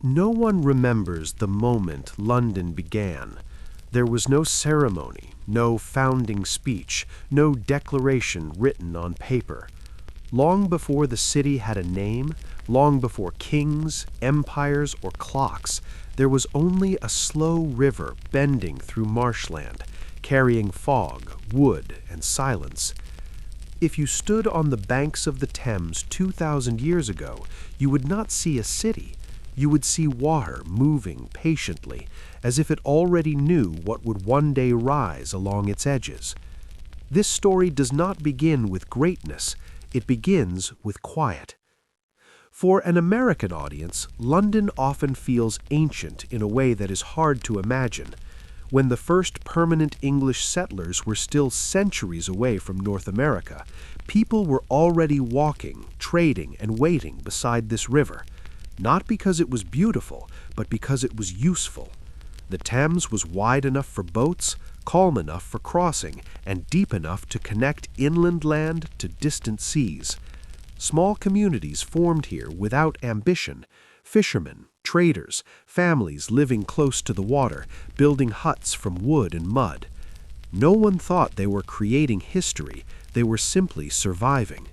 No one remembers the moment London began. There was no ceremony, no founding speech, no declaration written on paper. Long before the city had a name, long before kings, empires, or clocks, there was only a slow river bending through marshland, carrying fog, wood, and silence. If you stood on the banks of the Thames 2,000 years ago, you would not see a city. You would see water moving patiently, as if it already knew what would one day rise along its edges. This story does not begin with greatness, it begins with quiet. For an American audience, London often feels ancient in a way that is hard to imagine. When the first permanent English settlers were still centuries away from North America, people were already walking, trading, and waiting beside this river. Not because it was beautiful, but because it was useful. The Thames was wide enough for boats, calm enough for crossing, and deep enough to connect inland land to distant seas. Small communities formed here without ambition. Fishermen, traders, families living close to the water, building huts from wood and mud. No one thought they were creating history, they were simply surviving.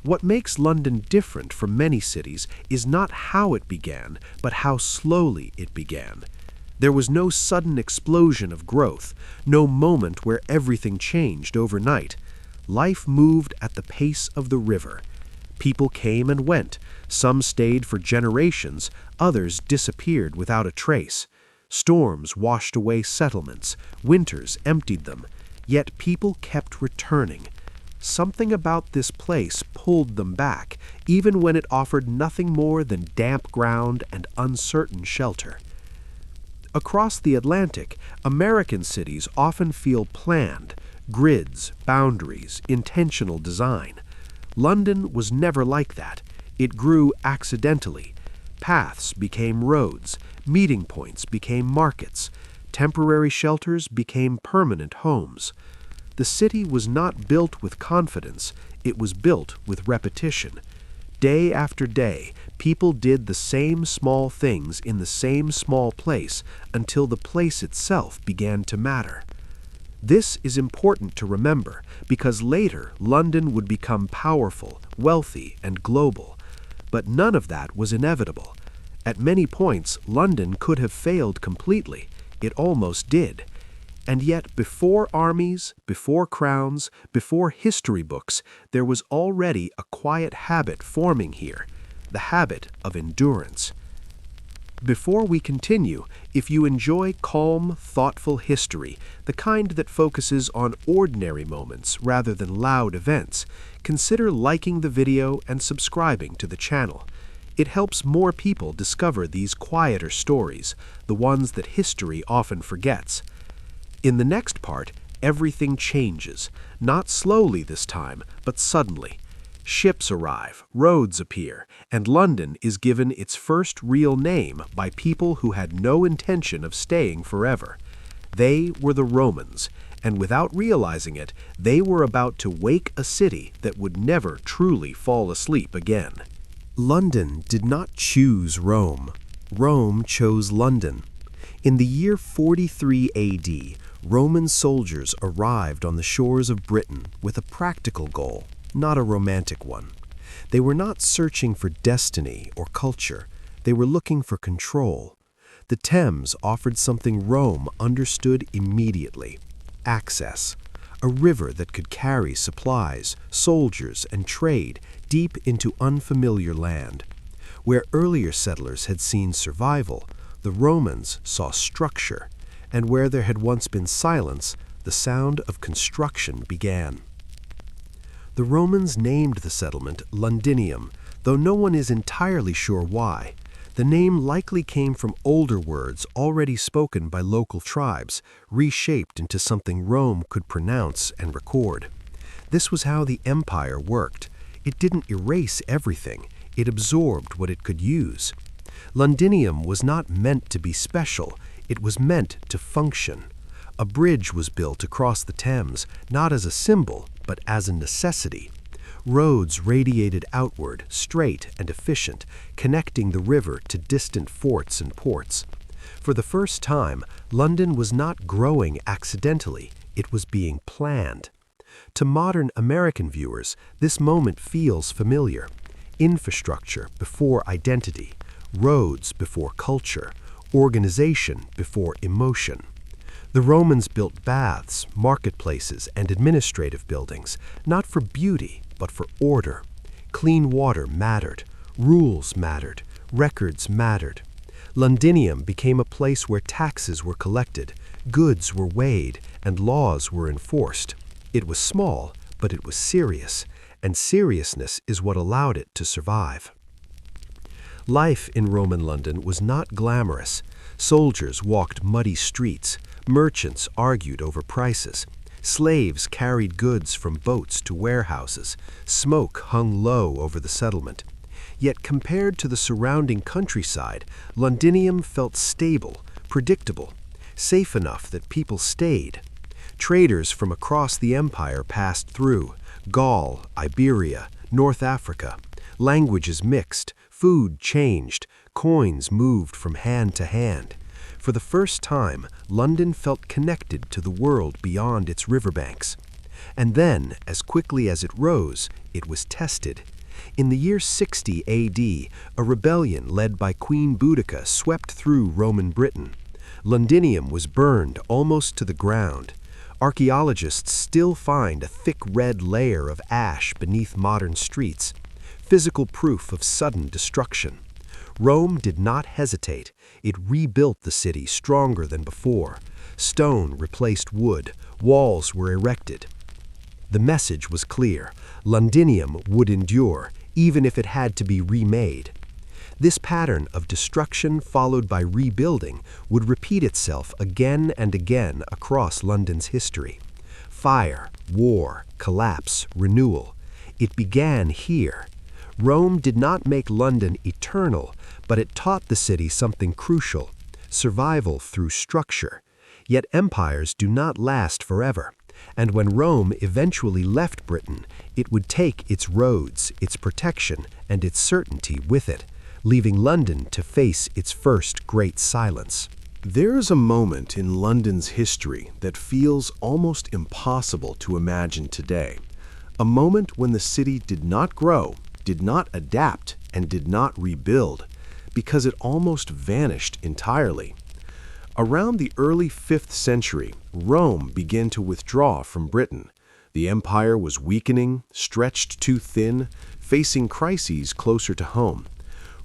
What makes London different from many cities is not how it began, but how slowly it began. There was no sudden explosion of growth, no moment where everything changed overnight. Life moved at the pace of the river. People came and went. Some stayed for generations, others disappeared without a trace. Storms washed away settlements, winters emptied them, yet people kept returning. Something about this place pulled them back, even when it offered nothing more than damp ground and uncertain shelter. Across the Atlantic, American cities often feel planned, grids, boundaries, intentional design. London was never like that. It grew accidentally. Paths became roads, meeting points became markets, temporary shelters became permanent homes. The city was not built with confidence, it was built with repetition. Day after day, people did the same small things in the same small place until the place itself began to matter. This is important to remember because later London would become powerful, wealthy, and global. But none of that was inevitable. At many points, London could have failed completely. It almost did. And yet, before armies, before crowns, before history books, there was already a quiet habit forming here, the habit of endurance. Before we continue, if you enjoy calm, thoughtful history, the kind that focuses on ordinary moments rather than loud events, consider liking the video and subscribing to the channel. It helps more people discover these quieter stories, the ones that history often forgets. In the next part, everything changes, not slowly this time, but suddenly. Ships arrive, roads appear, and London is given its first real name by people who had no intention of staying forever. They were the Romans, and without realizing it, they were about to wake a city that would never truly fall asleep again. London did not choose Rome. Rome chose London. In the year 43 AD, Roman soldiers arrived on the shores of Britain with a practical goal, not a romantic one. They were not searching for destiny or culture. They were looking for control. The Thames offered something Rome understood immediately: access. A river that could carry supplies, soldiers, and trade deep into unfamiliar land. Where earlier settlers had seen survival, the Romans saw structure, and where there had once been silence, the sound of construction began. The Romans named the settlement Londinium, though no one is entirely sure why. The name likely came from older words already spoken by local tribes, reshaped into something Rome could pronounce and record. This was how the empire worked. It didn't erase everything, it absorbed what it could use. Londinium was not meant to be special, it was meant to function. A bridge was built across the Thames, not as a symbol, but as a necessity. Roads radiated outward, straight and efficient, connecting the river to distant forts and ports. For the first time, London was not growing accidentally, it was being planned. To modern American viewers, this moment feels familiar. Infrastructure before identity, roads before culture, organization before emotion. The Romans built baths, marketplaces, and administrative buildings, not for beauty, but for order. Clean water mattered, rules mattered, records mattered. Londinium became a place where taxes were collected, goods were weighed, and laws were enforced. It was small, but it was serious, and seriousness is what allowed it to survive. Life in Roman London was not glamorous. Soldiers walked muddy streets, merchants argued over prices, slaves carried goods from boats to warehouses, smoke hung low over the settlement. Yet compared to the surrounding countryside, Londinium felt stable, predictable, safe enough that people stayed. Traders from across the empire passed through: Gaul, Iberia, North Africa. Languages mixed, food changed, coins moved from hand to hand. For the first time, London felt connected to the world beyond its riverbanks. And then, as quickly as it rose, it was tested. In the year 60 AD, a rebellion led by Queen Boudica swept through Roman Britain. Londinium was burned almost to the ground. Archaeologists still find a thick red layer of ash beneath modern streets, physical proof of sudden destruction. Rome did not hesitate. It rebuilt the city stronger than before. Stone replaced wood, walls were erected. The message was clear: Londinium would endure, even if it had to be remade. This pattern of destruction followed by rebuilding would repeat itself again and again across London's history. Fire, war, collapse, renewal. It began here. Rome did not make London eternal, but it taught the city something crucial: survival through structure. Yet empires do not last forever, and when Rome eventually left Britain, it would take its roads, its protection, and its certainty with it, leaving London to face its first great silence. There is a moment in London's history that feels almost impossible to imagine today. A moment when the city did not grow, did not adapt, and did not rebuild, because it almost vanished entirely. Around the early 5th century, Rome began to withdraw from Britain. The empire was weakening, stretched too thin, facing crises closer to home.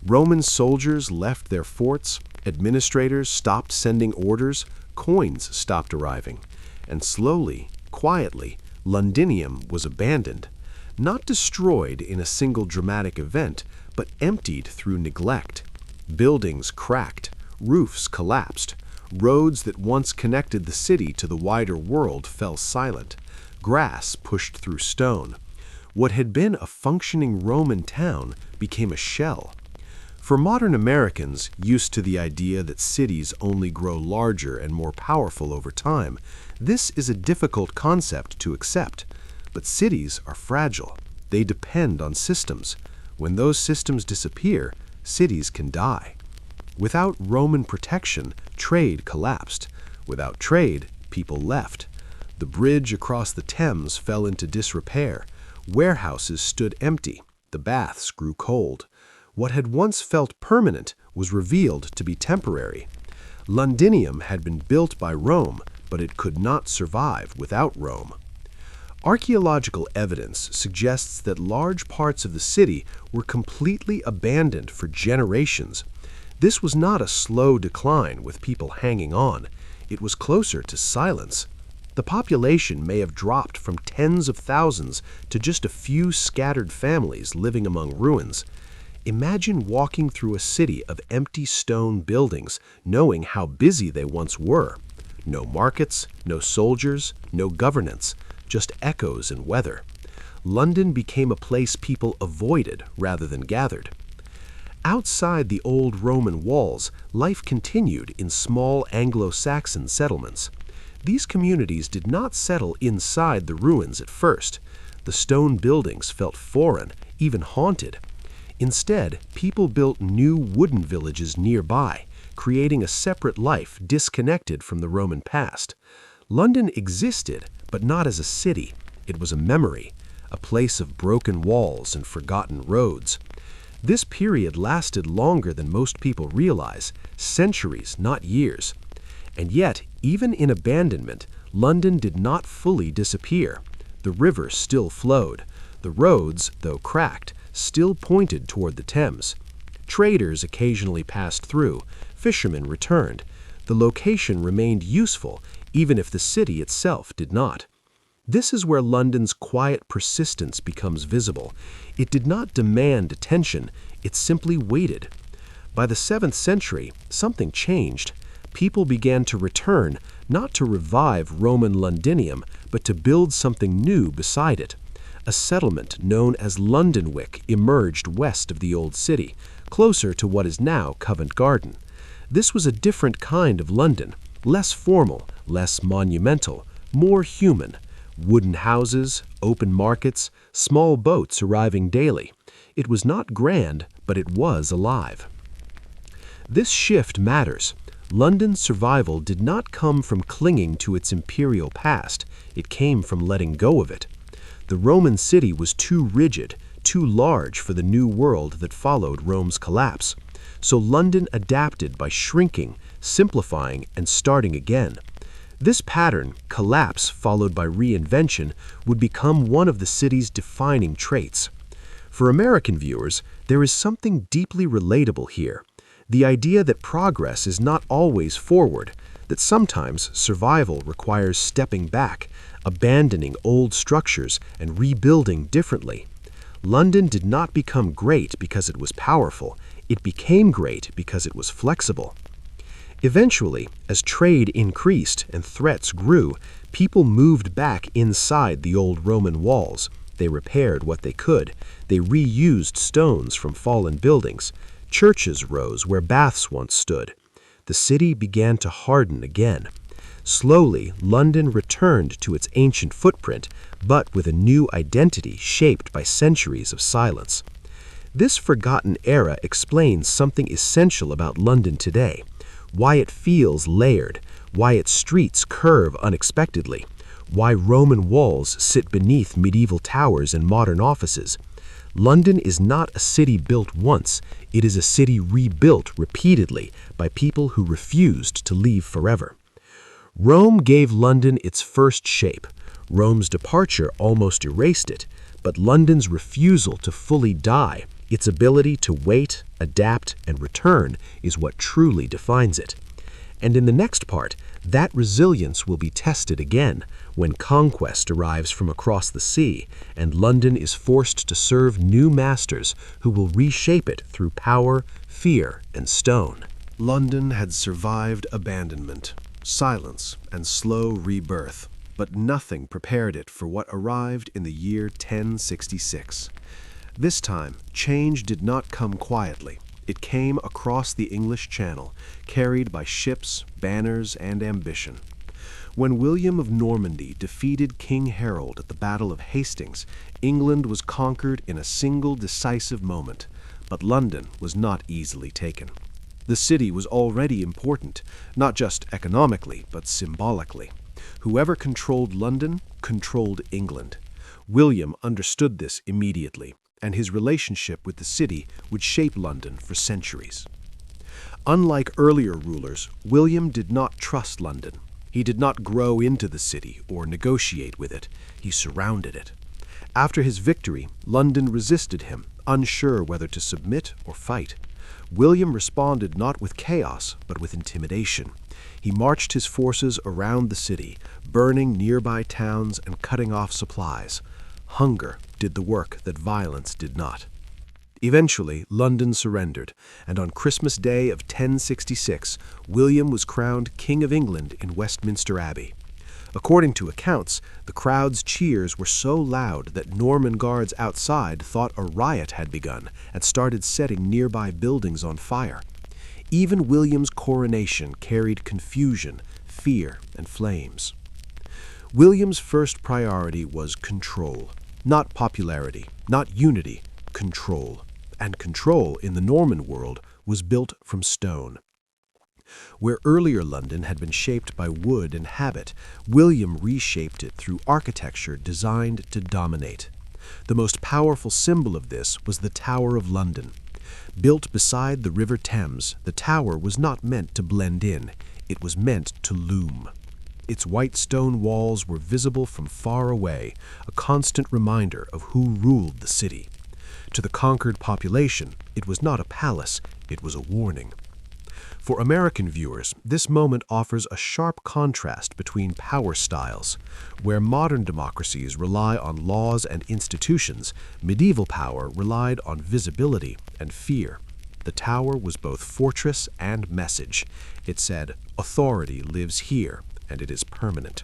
Roman soldiers left their forts, administrators stopped sending orders, coins stopped arriving, and slowly, quietly, Londinium was abandoned. Not destroyed in a single dramatic event, but emptied through neglect. Buildings cracked, roofs collapsed, roads that once connected the city to the wider world fell silent, grass pushed through stone. What had been a functioning Roman town became a shell. For modern Americans, used to the idea that cities only grow larger and more powerful over time, this is a difficult concept to accept. But cities are fragile. They depend on systems. When those systems disappear, cities can die. Without Roman protection, trade collapsed. Without trade, people left. The bridge across the Thames fell into disrepair. Warehouses stood empty. The baths grew cold. What had once felt permanent was revealed to be temporary. Londinium had been built by Rome, but it could not survive without Rome. Archaeological evidence suggests that large parts of the city were completely abandoned for generations. This was not a slow decline with people hanging on. It was closer to silence. The population may have dropped from tens of thousands to just a few scattered families living among ruins. Imagine walking through a city of empty stone buildings, knowing how busy they once were. No markets, no soldiers, no governance, just echoes and weather. London became a place people avoided rather than gathered. Outside the old Roman walls, life continued in small Anglo-Saxon settlements. These communities did not settle inside the ruins at first. The stone buildings felt foreign, even haunted. Instead, people built new wooden villages nearby, creating a separate life disconnected from the Roman past. London existed, but not as a city. It was a memory, a place of broken walls and forgotten roads. This period lasted longer than most people realize, centuries, not years. And yet, even in abandonment, London did not fully disappear. The river still flowed. The roads, though cracked, still pointed toward the Thames. Traders occasionally passed through. Fishermen returned. The location remained useful, even if the city itself did not. This is where London's quiet persistence becomes visible. It did not demand attention, it simply waited. By the 7th century, something changed. People began to return, not to revive Roman Londinium, but to build something new beside it. A settlement known as Londonwick emerged west of the old city, closer to what is now Covent Garden. This was a different kind of London, less formal, less monumental, more human. Wooden houses, open markets, small boats arriving daily. It was not grand, but it was alive. This shift matters. London's survival did not come from clinging to its imperial past. It came from letting go of it. The Roman city was too rigid, too large for the new world that followed Rome's collapse. So London adapted by shrinking, simplifying, and starting again. This pattern, collapse followed by reinvention, would become one of the city's defining traits. For American viewers, there is something deeply relatable here. The idea that progress is not always forward, that sometimes survival requires stepping back, abandoning old structures, and rebuilding differently. London did not become great because it was powerful. It became great because it was flexible. Eventually, as trade increased and threats grew, people moved back inside the old Roman walls. They repaired what they could. They reused stones from fallen buildings. Churches rose where baths once stood. The city began to harden again. Slowly, London returned to its ancient footprint, but with a new identity shaped by centuries of silence. This forgotten era explains something essential about London today. Why it feels layered, why its streets curve unexpectedly, why Roman walls sit beneath medieval towers and modern offices. London is not a city built once, it is a city rebuilt repeatedly by people who refused to leave forever. Rome gave London its first shape. Rome's departure almost erased it, but London's refusal to fully die, its ability to wait, adapt, and return is what truly defines it. And in the next part, that resilience will be tested again when conquest arrives from across the sea and London is forced to serve new masters who will reshape it through power, fear, and stone. London had survived abandonment, silence, and slow rebirth, but nothing prepared it for what arrived in the year 1066. This time, change did not come quietly. It came across the English Channel, carried by ships, banners, and ambition. When William of Normandy defeated King Harold at the Battle of Hastings, England was conquered in a single decisive moment, but London was not easily taken. The city was already important, not just economically, but symbolically. Whoever controlled London controlled England. William understood this immediately, and his relationship with the city would shape London for centuries. Unlike earlier rulers, William did not trust London. He did not grow into the city or negotiate with it. He surrounded it. After his victory, London resisted him, unsure whether to submit or fight. William responded not with chaos, but with intimidation. He marched his forces around the city, burning nearby towns and cutting off supplies. Hunger did the work that violence did not. Eventually, London surrendered, and on Christmas Day of 1066, William was crowned King of England in Westminster Abbey. According to accounts, the crowd's cheers were so loud that Norman guards outside thought a riot had begun and started setting nearby buildings on fire. Even William's coronation carried confusion, fear, and flames. William's first priority was control. Not popularity, not unity, control. And control in the Norman world was built from stone. Where earlier London had been shaped by wood and habit, William reshaped it through architecture designed to dominate. The most powerful symbol of this was the Tower of London. Built beside the River Thames, the tower was not meant to blend in, it was meant to loom. Its white stone walls were visible from far away, a constant reminder of who ruled the city. To the conquered population, it was not a palace, it was a warning. For American viewers, this moment offers a sharp contrast between power styles. Where modern democracies rely on laws and institutions, medieval power relied on visibility and fear. The tower was both fortress and message. It said, "Authority lives here, and it is permanent."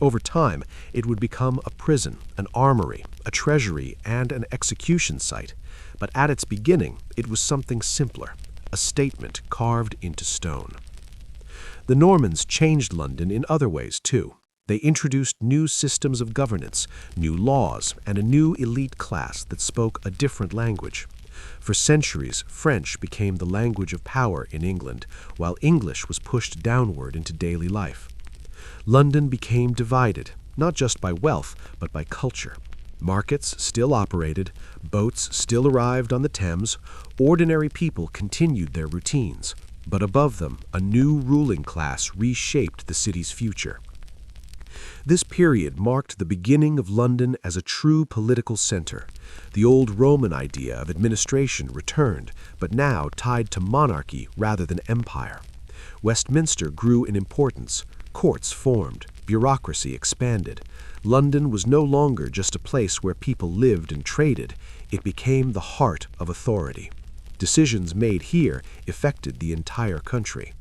Over time, it would become a prison, an armory, a treasury, and an execution site. But at its beginning, it was something simpler, a statement carved into stone. The Normans changed London in other ways, too. They introduced new systems of governance, new laws, and a new elite class that spoke a different language. For centuries, French became the language of power in England, while English was pushed downward into daily life. London became divided, not just by wealth, but by culture. Markets still operated, boats still arrived on the Thames, ordinary people continued their routines, but above them, a new ruling class reshaped the city's future. This period marked the beginning of London as a true political center. The old Roman idea of administration returned, but now tied to monarchy rather than empire. Westminster grew in importance, courts formed, bureaucracy expanded. London was no longer just a place where people lived and traded, it became the heart of authority. Decisions made here affected the entire country.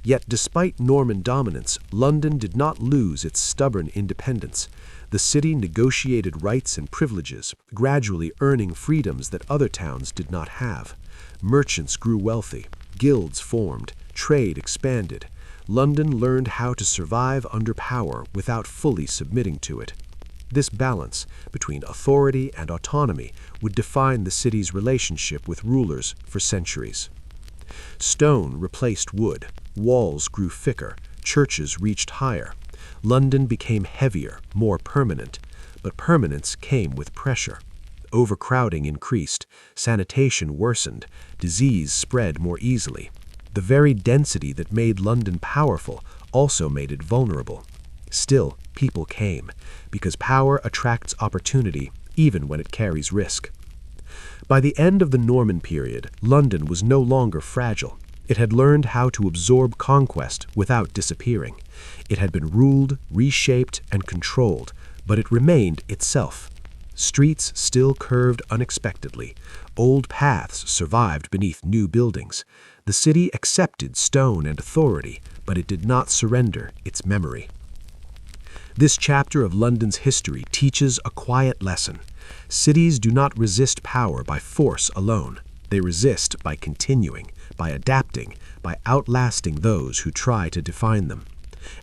Yet despite Norman dominance, London did not lose its stubborn independence. The city negotiated rights and privileges, gradually earning freedoms that other towns did not have. Merchants grew wealthy, guilds formed, trade expanded. London learned how to survive under power without fully submitting to it. This balance between authority and autonomy would define the city's relationship with rulers for centuries. Stone replaced wood, walls grew thicker, churches reached higher. London became heavier, more permanent, but permanence came with pressure. Overcrowding increased, sanitation worsened, disease spread more easily. The very density that made London powerful also made it vulnerable. Still, people came, because power attracts opportunity even when it carries risk. By the end of the Norman period, London was no longer fragile. It had learned how to absorb conquest without disappearing. It had been ruled, reshaped, and controlled, but it remained itself. Streets still curved unexpectedly. Old paths survived beneath new buildings. The city accepted stone and authority, but it did not surrender its memory. This chapter of London's history teaches a quiet lesson. Cities do not resist power by force alone. They resist by continuing, by adapting, by outlasting those who try to define them.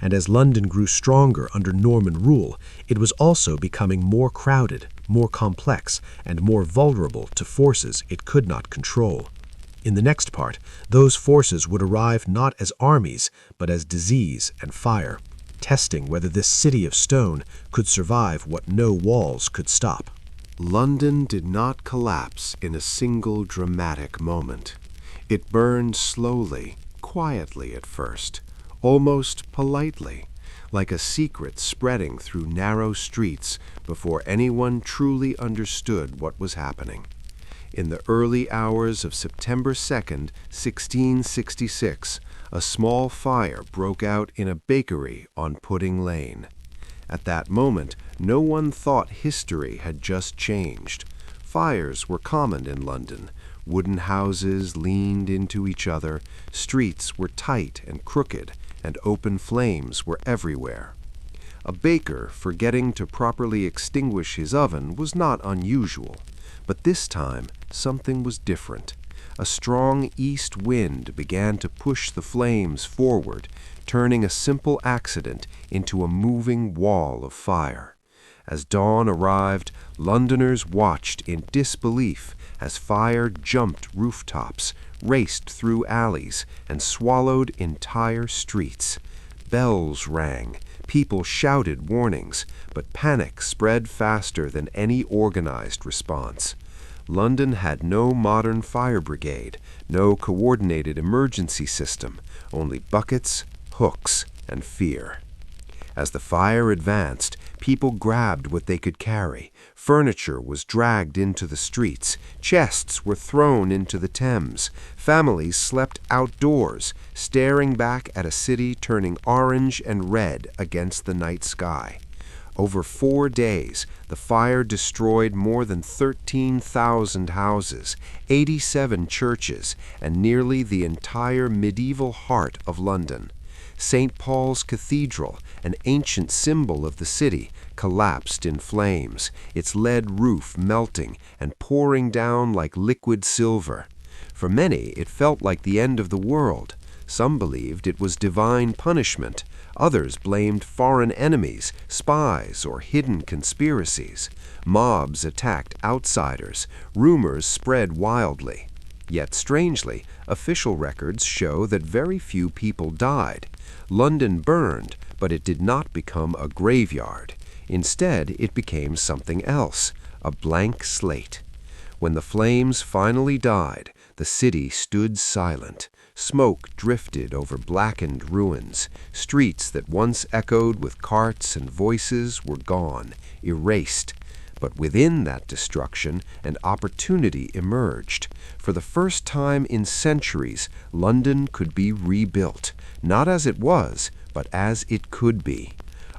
And as London grew stronger under Norman rule, it was also becoming more crowded, more complex, and more vulnerable to forces it could not control. In the next part, those forces would arrive not as armies, but as disease and fire, testing whether this city of stone could survive what no walls could stop. London did not collapse in a single dramatic moment. It burned slowly, quietly at first, almost politely, like a secret spreading through narrow streets before anyone truly understood what was happening. In the early hours of September 2nd, 1666, a small fire broke out in a bakery on Pudding Lane. At that moment, no one thought history had just changed. Fires were common in London. Wooden houses leaned into each other, streets were tight and crooked, and open flames were everywhere. A baker forgetting to properly extinguish his oven was not unusual, but this time something was different. A strong east wind began to push the flames forward, turning a simple accident into a moving wall of fire. As dawn arrived, Londoners watched in disbelief as fire jumped rooftops, raced through alleys, and swallowed entire streets. Bells rang, people shouted warnings, but panic spread faster than any organized response. London had no modern fire brigade, no coordinated emergency system, only buckets, hooks, and fear. As the fire advanced, people grabbed what they could carry. Furniture was dragged into the streets. Chests were thrown into the Thames. Families slept outdoors, staring back at a city turning orange and red against the night sky. Over 4 days, the fire destroyed more than 13,000 houses, 87 churches, and nearly the entire medieval heart of London. St. Paul's Cathedral, an ancient symbol of the city, collapsed in flames, its lead roof melting and pouring down like liquid silver. For many, it felt like the end of the world. Some believed it was divine punishment. Others blamed foreign enemies, spies, or hidden conspiracies. Mobs attacked outsiders. Rumors spread wildly. Yet strangely, official records show that very few people died. London burned, but it did not become a graveyard. Instead, it became something else, a blank slate. When the flames finally died, the city stood silent. Smoke drifted over blackened ruins. Streets that once echoed with carts and voices were gone, erased. But within that destruction, an opportunity emerged. For the first time in centuries, London could be rebuilt, not as it was, but as it could be.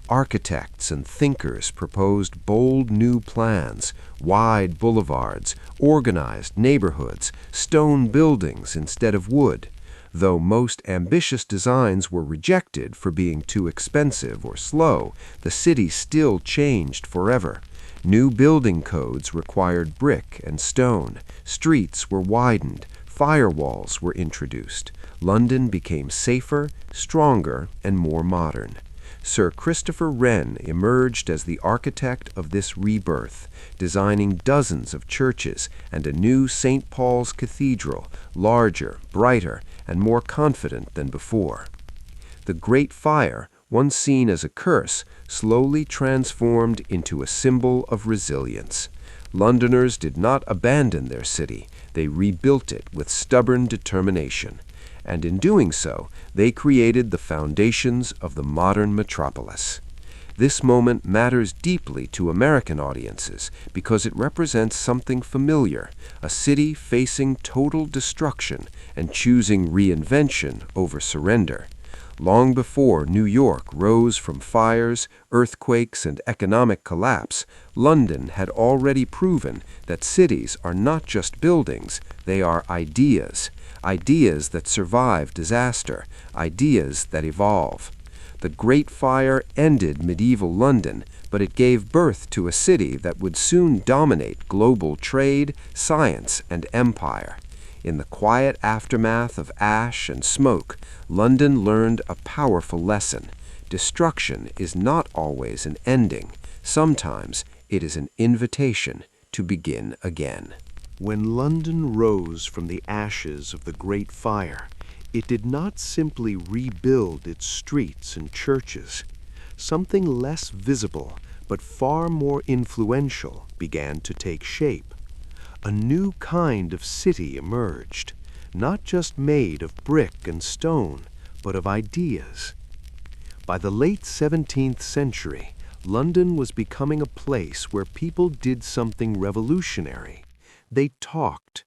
Architects and thinkers proposed bold new plans, wide boulevards, organized neighborhoods, stone buildings instead of wood. Though most ambitious designs were rejected for being too expensive or slow, the city still changed forever. New building codes required brick and stone. Streets were widened. Firewalls were introduced. London became safer, stronger, and more modern. Sir Christopher Wren emerged as the architect of this rebirth, designing dozens of churches and a new St. Paul's Cathedral, larger, brighter, and more confident than before. The Great Fire, once seen as a curse, slowly transformed into a symbol of resilience. Londoners did not abandon their city, they rebuilt it with stubborn determination. And in doing so, they created the foundations of the modern metropolis. This moment matters deeply to American audiences because it represents something familiar, a city facing total destruction and choosing reinvention over surrender. Long before New York rose from fires, earthquakes, and economic collapse, London had already proven that cities are not just buildings, they are ideas. Ideas that survive disaster, ideas that evolve. The Great Fire ended medieval London, but it gave birth to a city that would soon dominate global trade, science, and empire. In the quiet aftermath of ash and smoke, London learned a powerful lesson. Destruction is not always an ending. Sometimes it is an invitation to begin again. When London rose from the ashes of the Great Fire, it did not simply rebuild its streets and churches. Something less visible, but far more influential, began to take shape. A new kind of city emerged, not just made of brick and stone, but of ideas. By the late 17th century, London was becoming a place where people did something revolutionary. They talked,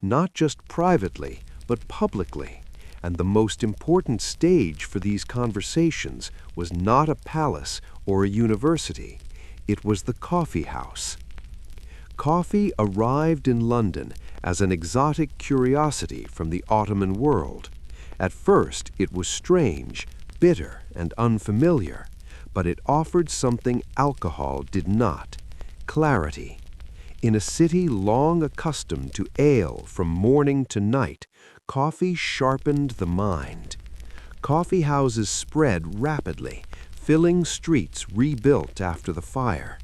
not just privately, but publicly, and the most important stage for these conversations was not a palace or a university. It was the coffee house. Coffee arrived in London as an exotic curiosity from the Ottoman world. At first, it was strange, bitter, and unfamiliar, but it offered something alcohol did not: clarity. In a city long accustomed to ale from morning to night, coffee sharpened the mind. Coffee houses spread rapidly, filling streets rebuilt after the fire.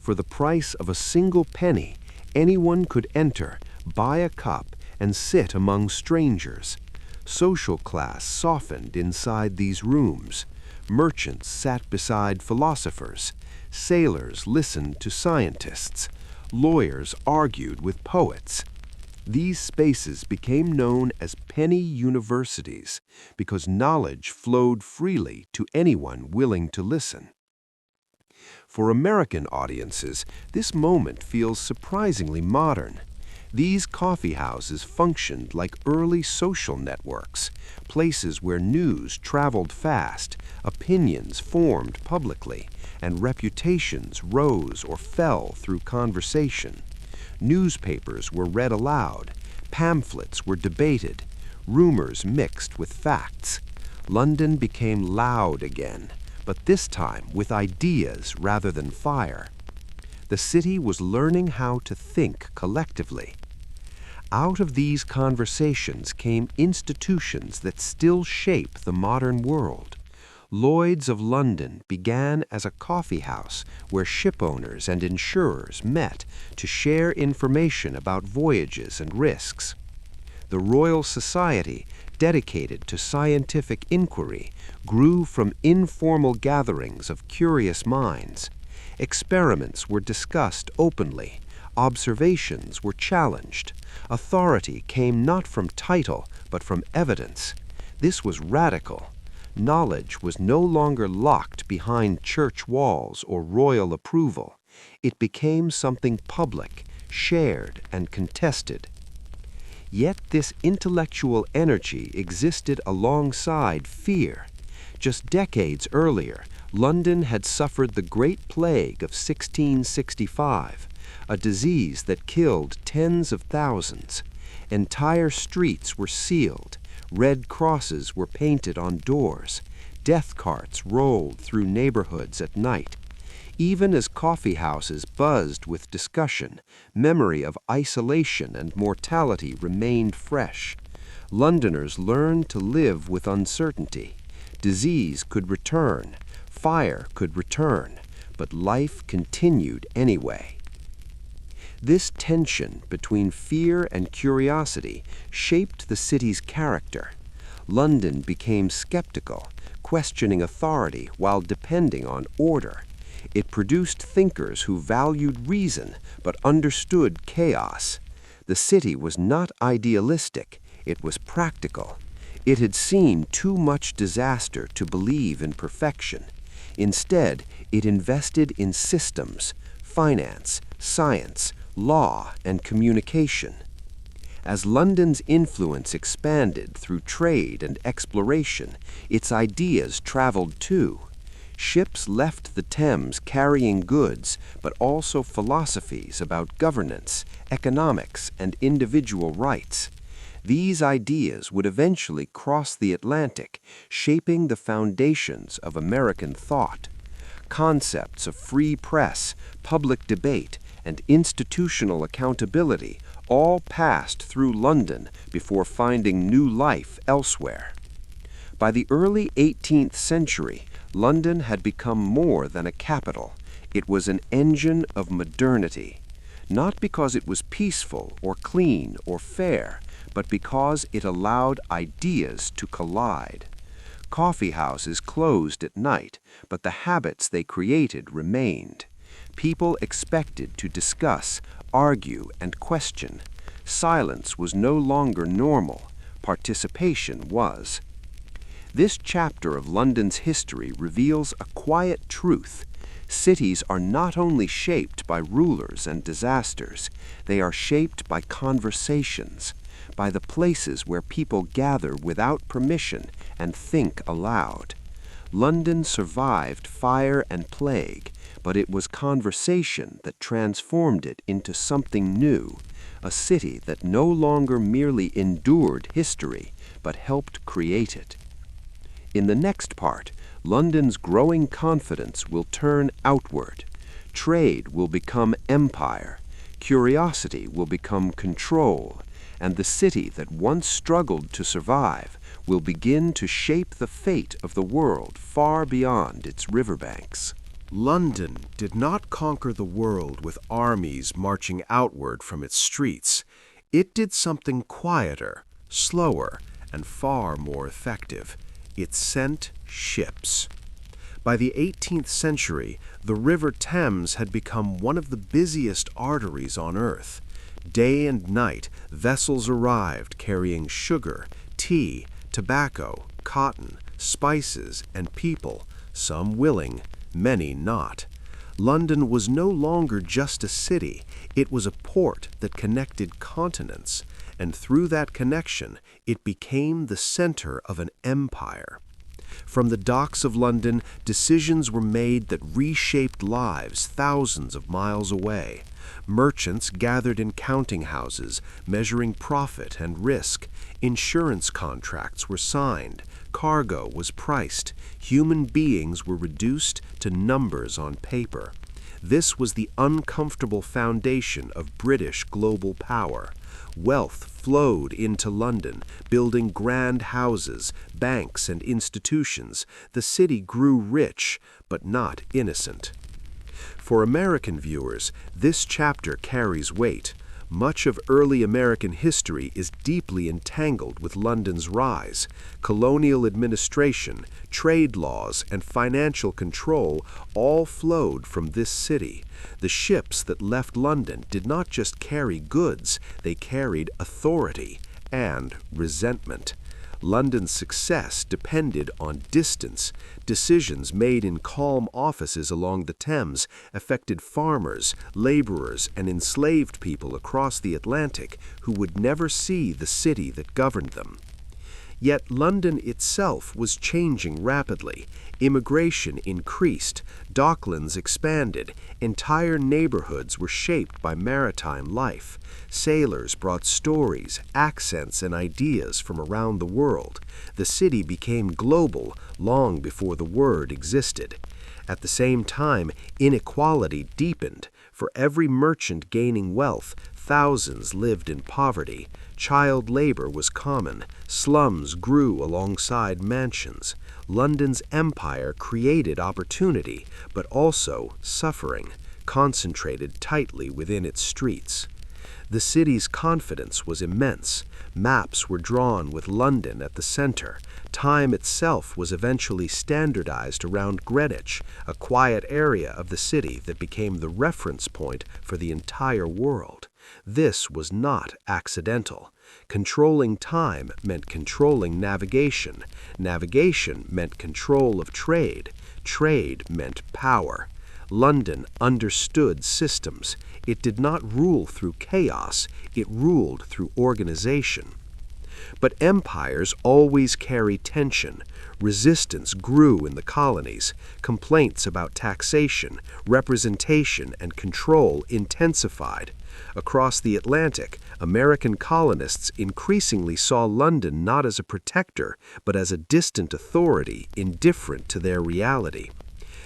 For the price of a single penny, anyone could enter, buy a cup, and sit among strangers. Social class softened inside these rooms. Merchants sat beside philosophers. Sailors listened to scientists. Lawyers argued with poets. These spaces became known as penny universities because knowledge flowed freely to anyone willing to listen. For American audiences, this moment feels surprisingly modern. These coffee houses functioned like early social networks, places where news traveled fast, opinions formed publicly, and reputations rose or fell through conversation. Newspapers were read aloud, pamphlets were debated, rumors mixed with facts. London became loud again, but this time with ideas rather than fire. The city was learning how to think collectively. Out of these conversations came institutions that still shape the modern world. Lloyd's of London began as a coffee house where shipowners and insurers met to share information about voyages and risks. The Royal Society, dedicated to scientific inquiry, grew from informal gatherings of curious minds. Experiments were discussed openly. Observations were challenged. Authority came not from title, but from evidence. This was radical. Knowledge was no longer locked behind church walls or royal approval. It became something public, shared, and contested. Yet this intellectual energy existed alongside fear. Just decades earlier, London had suffered the Great Plague of 1665, a disease that killed tens of thousands. Entire streets were sealed. Red crosses were painted on doors. Death carts rolled through neighborhoods at night. Even as coffee houses buzzed with discussion, memory of isolation and mortality remained fresh. Londoners learned to live with uncertainty. Disease could return, fire could return, but life continued anyway. This tension between fear and curiosity shaped the city's character. London became skeptical, questioning authority while depending on order. It produced thinkers who valued reason but understood chaos. The city was not idealistic, it was practical. It had seen too much disaster to believe in perfection. Instead, it invested in systems, finance, science, law, and communication. As London's influence expanded through trade and exploration, its ideas traveled too. Ships left the Thames carrying goods, but also philosophies about governance, economics, and individual rights. These ideas would eventually cross the Atlantic, shaping the foundations of American thought. Concepts of free press, public debate, and institutional accountability all passed through London before finding new life elsewhere. By the early 18th century, London had become more than a capital. It was an engine of modernity, not because it was peaceful or clean or fair, but because it allowed ideas to collide. Coffee houses closed at night, but the habits they created remained. People expected to discuss, argue, and question. Silence was no longer normal. Participation was. This chapter of London's history reveals a quiet truth. Cities are not only shaped by rulers and disasters, they are shaped by conversations, by the places where people gather without permission and think aloud. London survived fire and plague, but it was conversation that transformed it into something new, a city that no longer merely endured history, but helped create it. In the next part, London's growing confidence will turn outward. Trade will become empire, curiosity will become control, and the city that once struggled to survive will begin to shape the fate of the world far beyond its riverbanks. London did not conquer the world with armies marching outward from its streets. It did something quieter, slower, and far more effective. It sent ships. By the 18th century, the River Thames had become one of the busiest arteries on Earth. Day and night, vessels arrived carrying sugar, tea, tobacco, cotton, spices, and people, some willing, many not. London was no longer just a city, it was a port that connected continents, and through that connection, it became the center of an empire. From the docks of London, decisions were made that reshaped lives thousands of miles away. Merchants gathered in counting houses, measuring profit and risk. Insurance contracts were signed. Cargo was priced. Human beings were reduced to numbers on paper. This was the uncomfortable foundation of British global power. Wealth flowed into London, building grand houses, banks, and institutions. The city grew rich, but not innocent. For American viewers, this chapter carries weight. Much of early American history is deeply entangled with London's rise. Colonial administration, trade laws, and financial control all flowed from this city. The ships that left London did not just carry goods, they carried authority and resentment. London's success depended on distance. Decisions made in calm offices along the Thames affected farmers, laborers, and enslaved people across the Atlantic who would never see the city that governed them. Yet London itself was changing rapidly. Immigration increased, docklands expanded, entire neighborhoods were shaped by maritime life. Sailors brought stories, accents, and ideas from around the world. The city became global long before the word existed. At the same time, inequality deepened. For every merchant gaining wealth, thousands lived in poverty. Child labor was common. Slums grew alongside mansions. London's empire created opportunity, but also suffering, concentrated tightly within its streets. The city's confidence was immense. Maps were drawn with London at the center. Time itself was eventually standardized around Greenwich, a quiet area of the city that became the reference point for the entire world. This was not accidental. Controlling time meant controlling navigation. Navigation meant control of trade. Trade meant power. London understood systems. It did not rule through chaos, it ruled through organization. But empires always carry tension. Resistance grew in the colonies. Complaints about taxation, representation, and control intensified. Across the Atlantic, American colonists increasingly saw London not as a protector, but as a distant authority indifferent to their reality.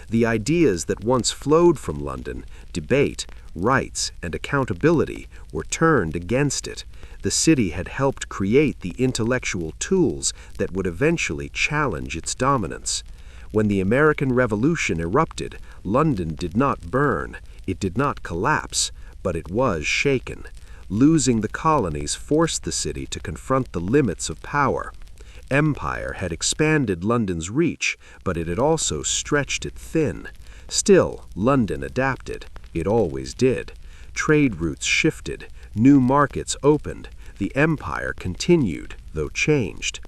The ideas that once flowed from London, debate, rights, and accountability, were turned against it. The city had helped create the intellectual tools that would eventually challenge its dominance. When the American Revolution erupted, London did not burn, it did not collapse, but it was shaken. Losing the colonies forced the city to confront the limits of power. Empire had expanded London's reach, but it had also stretched it thin. Still, London adapted. It always did. Trade routes shifted. New markets opened. The empire continued, though changed.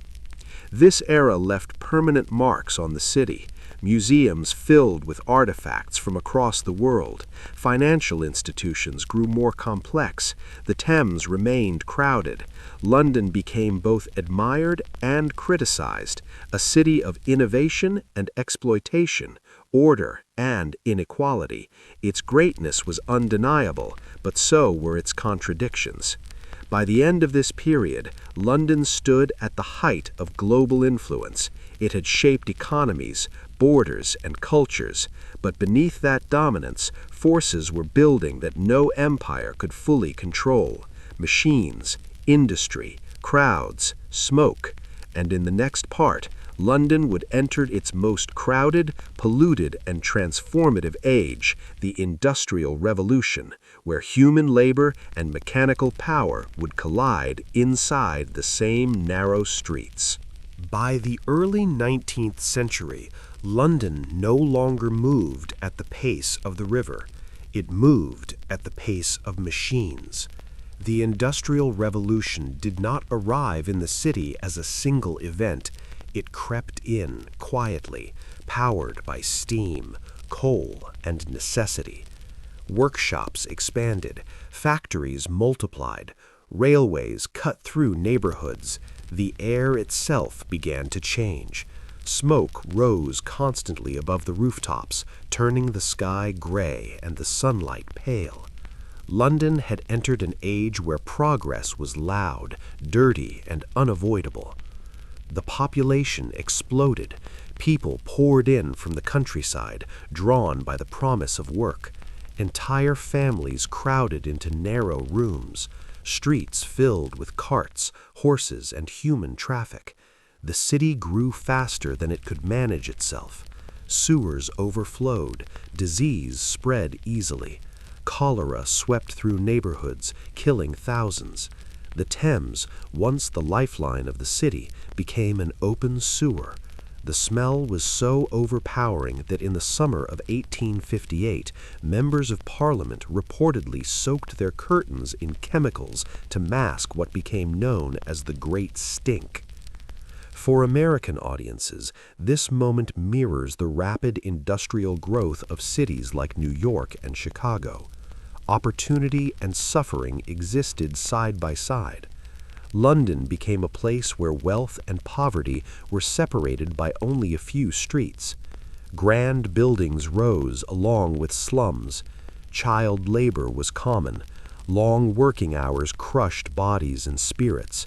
This era left permanent marks on the city. Museums filled with artifacts from across the world. Financial institutions grew more complex. The Thames remained crowded. London became both admired and criticized, a city of innovation and exploitation, order and inequality. Its greatness was undeniable, but so were its contradictions. By the end of this period, London stood at the height of global influence. It had shaped economies, borders, and cultures, but beneath that dominance, forces were building that no empire could fully control. Machines, industry, crowds, smoke, And in the next part, London would enter its most crowded, polluted, and transformative age, the Industrial Revolution, where human labor and mechanical power would collide inside the same narrow streets. By the early 19th century, London no longer moved at the pace of the river. It moved at the pace of machines. The Industrial Revolution did not arrive in the city as a single event. It crept in quietly, powered by steam, coal, and necessity. Workshops expanded, factories multiplied, railways cut through neighborhoods. The air itself began to change. Smoke rose constantly above the rooftops, turning the sky gray and the sunlight pale. London had entered an age where progress was loud, dirty, and unavoidable. The population exploded. People poured in from the countryside, drawn by the promise of work. Entire families crowded into narrow rooms, streets filled with carts, horses, and human traffic. The city grew faster than it could manage itself. Sewers overflowed, disease spread easily. Cholera swept through neighborhoods, killing thousands. The Thames, once the lifeline of the city, became an open sewer. The smell was so overpowering that in the summer of 1858, members of Parliament reportedly soaked their curtains in chemicals to mask what became known as the Great Stink. For American audiences, this moment mirrors the rapid industrial growth of cities like New York and Chicago. Opportunity and suffering existed side by side. London became a place where wealth and poverty were separated by only a few streets. Grand buildings rose along with slums. Child labor was common. Long working hours crushed bodies and spirits.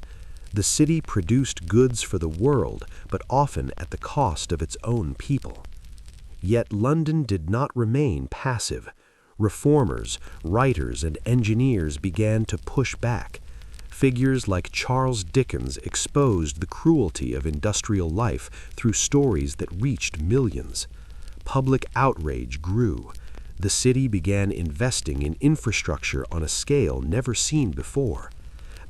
The city produced goods for the world, but often at the cost of its own people. Yet London did not remain passive. Reformers, writers, and engineers began to push back. Figures like Charles Dickens exposed the cruelty of industrial life through stories that reached millions. Public outrage grew. The city began investing in infrastructure on a scale never seen before.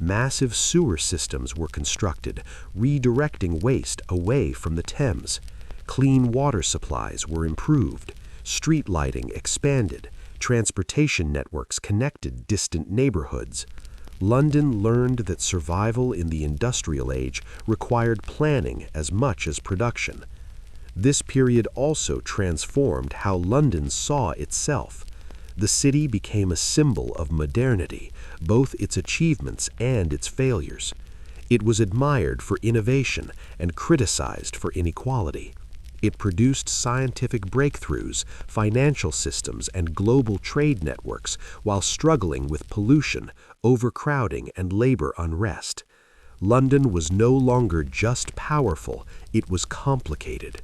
Massive sewer systems were constructed, redirecting waste away from the Thames. Clean water supplies were improved. Street lighting expanded. Transportation networks connected distant neighborhoods. London learned that survival in the industrial age required planning as much as production. This period also transformed how London saw itself. The city became a symbol of modernity, both its achievements and its failures. It was admired for innovation and criticized for inequality. It produced scientific breakthroughs, financial systems, and global trade networks while struggling with pollution, overcrowding, and labor unrest. London was no longer just powerful, it was complicated.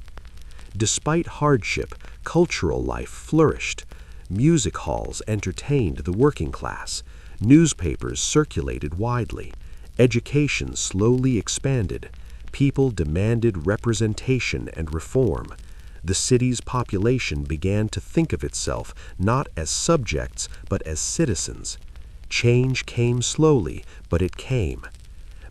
Despite hardship, cultural life flourished. Music halls entertained the working class. Newspapers circulated widely. Education slowly expanded. People demanded representation and reform. The city's population began to think of itself not as subjects but as citizens. Change came slowly, but it came.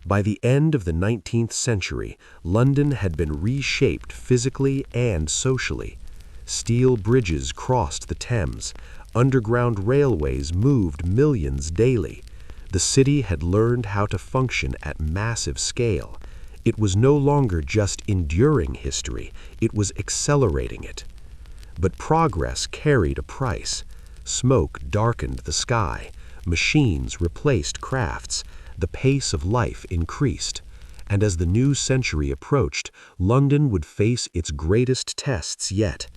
By the end of the 19th century, London had been reshaped physically and socially. Steel bridges crossed the Thames. Underground railways moved millions daily. The city had learned how to function at massive scale. It was no longer just enduring history, it was accelerating it. But progress carried a price. Smoke darkened the sky. Machines replaced crafts. The pace of life increased. And as the new century approached, London would face its greatest tests yet.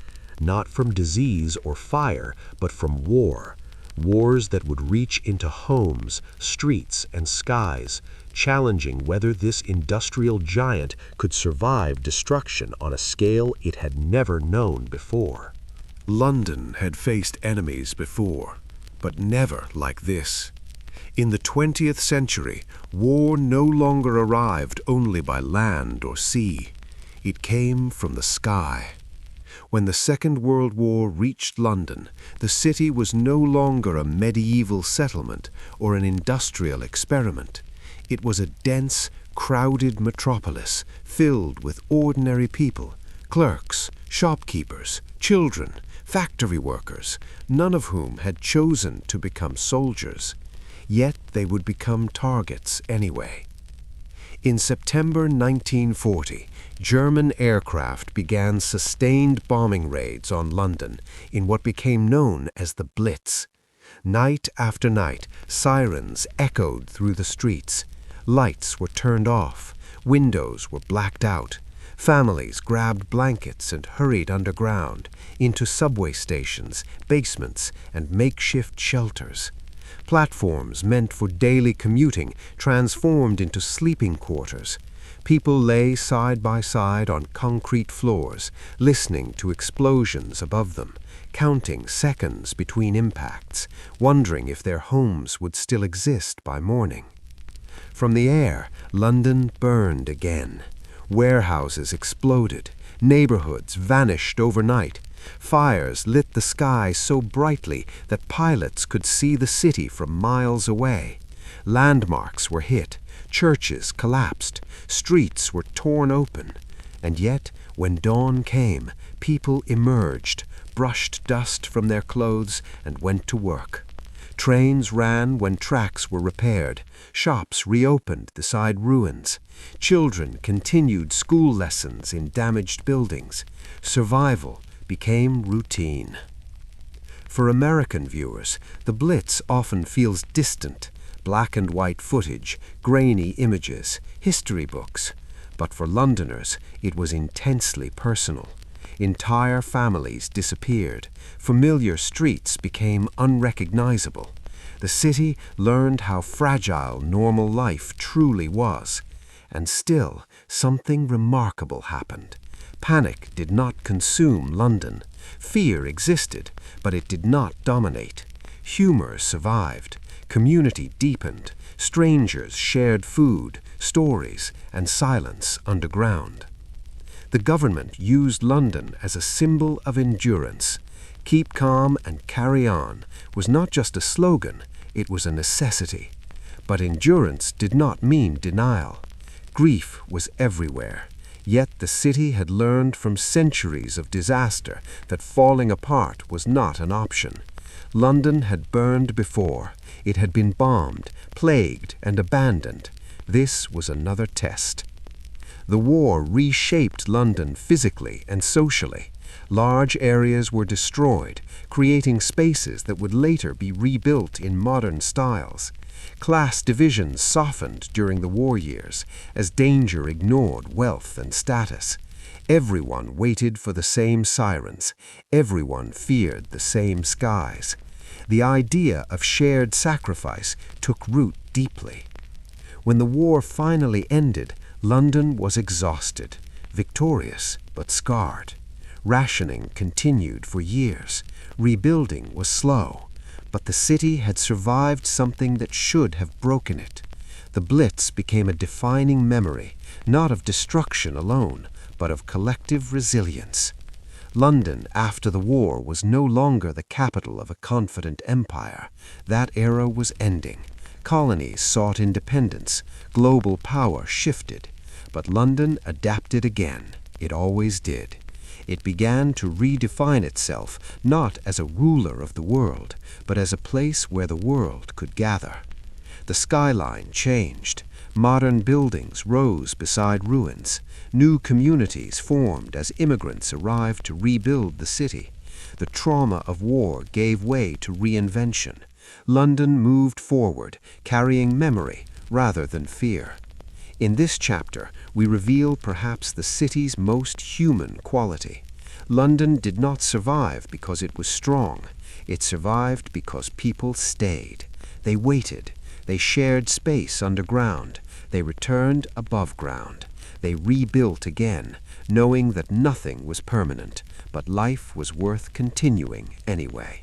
Not from disease or fire, but from war. Wars that would reach into homes, streets, and skies, challenging whether this industrial giant could survive destruction on a scale it had never known before. London had faced enemies before, but never like this. In the 20th century, war no longer arrived only by land or sea. It came from the sky. When the Second World War reached London, the city was no longer a medieval settlement or an industrial experiment. It was a dense, crowded metropolis filled with ordinary people, clerks, shopkeepers, children, factory workers, none of whom had chosen to become soldiers. Yet they would become targets anyway. In September 1940, German aircraft began sustained bombing raids on London in what became known as the Blitz. Night after night, sirens echoed through the streets. Lights were turned off, windows were blacked out. Families grabbed blankets and hurried underground, into subway stations, basements, and makeshift shelters. Platforms meant for daily commuting transformed into sleeping quarters. People lay side by side on concrete floors, listening to explosions above them, counting seconds between impacts, wondering if their homes would still exist by morning. From the air, London burned again. Warehouses exploded. Neighborhoods vanished overnight. Fires lit the sky so brightly that pilots could see the city from miles away. Landmarks were hit. Churches collapsed. Streets were torn open. And yet, when dawn came, people emerged, brushed dust from their clothes, and went to work. Trains ran when tracks were repaired. Shops reopened beside ruins. Children continued school lessons in damaged buildings. Survival became routine. For American viewers, the Blitz often feels distant. Black and white footage, grainy images, history books. But for Londoners, it was intensely personal. Entire families disappeared. Familiar streets became unrecognizable. The city learned how fragile normal life truly was. And still, something remarkable happened. Panic did not consume London. Fear existed, but it did not dominate. Humor survived. Community deepened. Strangers shared food, stories, and silence underground. The government used London as a symbol of endurance. Keep calm and carry on was not just a slogan, it was a necessity. But endurance did not mean denial. Grief was everywhere. Yet the city had learned from centuries of disaster that falling apart was not an option. London had burned before. It had been bombed, plagued, and abandoned. This was another test. The war reshaped London physically and socially. Large areas were destroyed, creating spaces that would later be rebuilt in modern styles. Class divisions softened during the war years as danger ignored wealth and status. Everyone waited for the same sirens. Everyone feared the same skies. The idea of shared sacrifice took root deeply. When the war finally ended, London was exhausted, victorious but scarred. Rationing continued for years. Rebuilding was slow. But the city had survived something that should have broken it. The Blitz became a defining memory, not of destruction alone, but of collective resilience. London, after the war, was no longer the capital of a confident empire. That era was ending. Colonies sought independence. Global power shifted. But London adapted again. It always did. It began to redefine itself not as a ruler of the world, but as a place where the world could gather. The skyline changed. Modern buildings rose beside ruins. New communities formed as immigrants arrived to rebuild the city. The trauma of war gave way to reinvention. London moved forward, carrying memory rather than fear. In this chapter, we reveal perhaps the city's most human quality. London did not survive because it was strong. It survived because people stayed. They waited. They shared space underground. They returned above ground. They rebuilt again, knowing that nothing was permanent, but life was worth continuing anyway.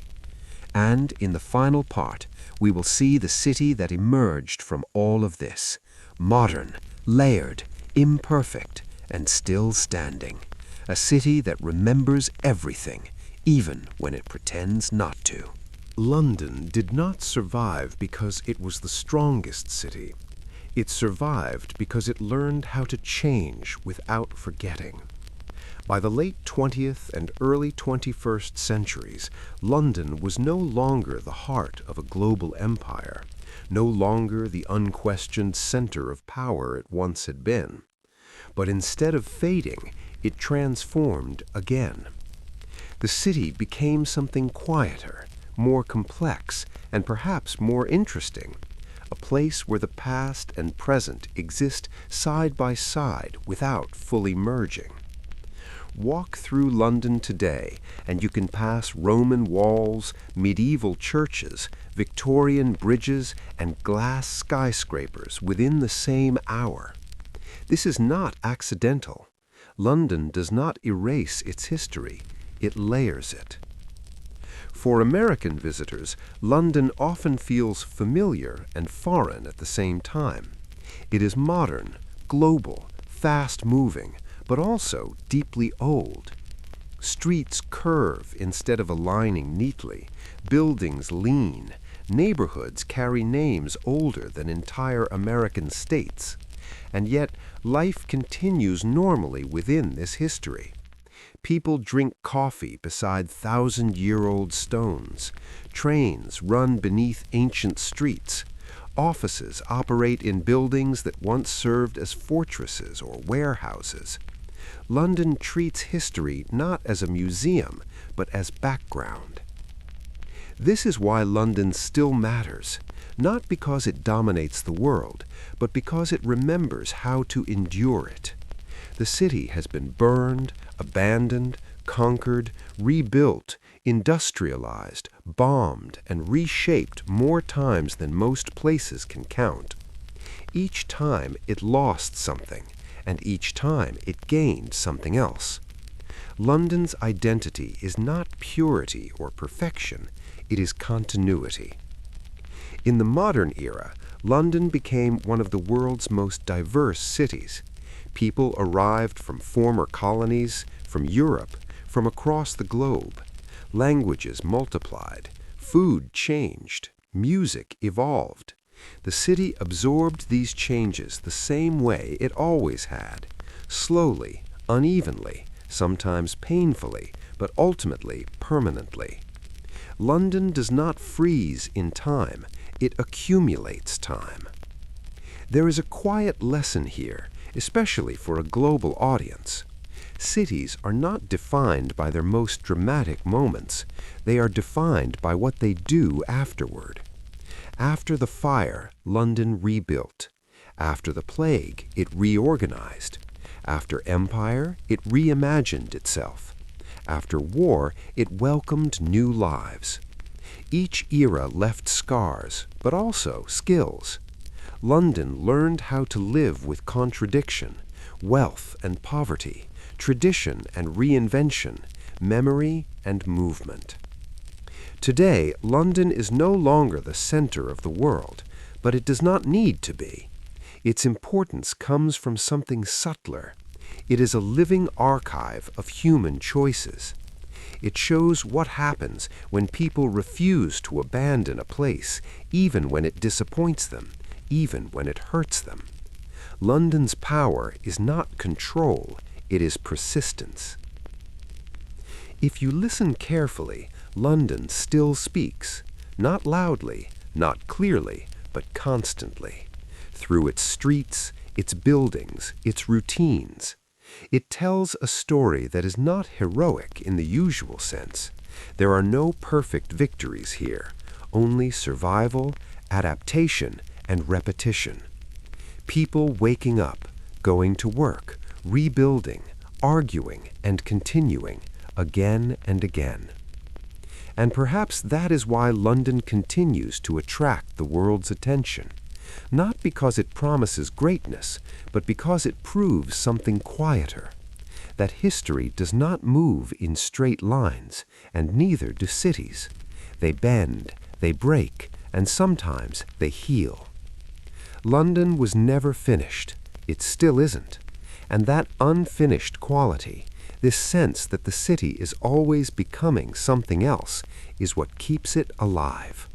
And in the final part, we will see the city that emerged from all of this, modern, layered, imperfect, and still standing. A city that remembers everything, even when it pretends not to. London did not survive because it was the strongest city. It survived because it learned how to change without forgetting. By the late 20th and early 21st centuries, London was no longer the heart of a global empire, no longer the unquestioned center of power it once had been. But instead of fading, it transformed again. The city became something quieter, more complex, and perhaps more interesting, a place where the past and present exist side by side without fully merging. Walk through London today, and you can pass Roman walls, medieval churches, Victorian bridges, and glass skyscrapers within the same hour. This is not accidental. London does not erase its history, it layers it. For American visitors, London often feels familiar and foreign at the same time. It is modern, global, fast-moving, but also deeply old. Streets curve instead of aligning neatly, buildings lean, neighborhoods carry names older than entire American states. And yet, life continues normally within this history. People drink coffee beside thousand-year-old stones. Trains run beneath ancient streets. Offices operate in buildings that once served as fortresses or warehouses. London treats history not as a museum, but as background. This is why London still matters, not because it dominates the world, but because it remembers how to endure it. The city has been burned, abandoned, conquered, rebuilt, industrialized, bombed, and reshaped more times than most places can count. Each time it lost something, and each time it gained something else. London's identity is not purity or perfection, it is continuity. In the modern era, London became one of the world's most diverse cities. People arrived from former colonies, from Europe, from across the globe. Languages multiplied, food changed, music evolved. The city absorbed these changes the same way it always had, slowly, unevenly, sometimes painfully, but ultimately permanently. London does not freeze in time, it accumulates time. There is a quiet lesson here, especially for a global audience. Cities are not defined by their most dramatic moments. They are defined by what they do afterward. After the fire, London rebuilt. After the plague, it reorganized. After empire, it reimagined itself. After war, it welcomed new lives. Each era left scars, but also skills. London learned how to live with contradiction, wealth and poverty, tradition and reinvention, memory and movement. Today, London is no longer the center of the world, but it does not need to be. Its importance comes from something subtler. It is a living archive of human choices. It shows what happens when people refuse to abandon a place, even when it disappoints them, even when it hurts them. London's power is not control, it is persistence. If you listen carefully, London still speaks, not loudly, not clearly, but constantly, through its streets, its buildings, its routines. It tells a story that is not heroic in the usual sense. There are no perfect victories here, only survival, adaptation, and repetition. People waking up, going to work, rebuilding, arguing, and continuing, again and again. And perhaps that is why London continues to attract the world's attention, not because it promises greatness, but because it proves something quieter, that history does not move in straight lines, and neither do cities. They bend, they break, and sometimes they heal. London was never finished. It still isn't. And that unfinished quality, this sense that the city is always becoming something else, is what keeps it alive.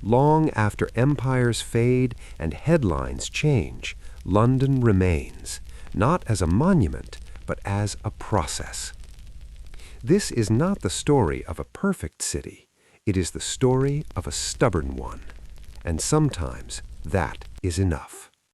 Long after empires fade and headlines change, London remains, not as a monument, but as a process. This is not the story of a perfect city. It is the story of a stubborn one. And sometimes that is enough.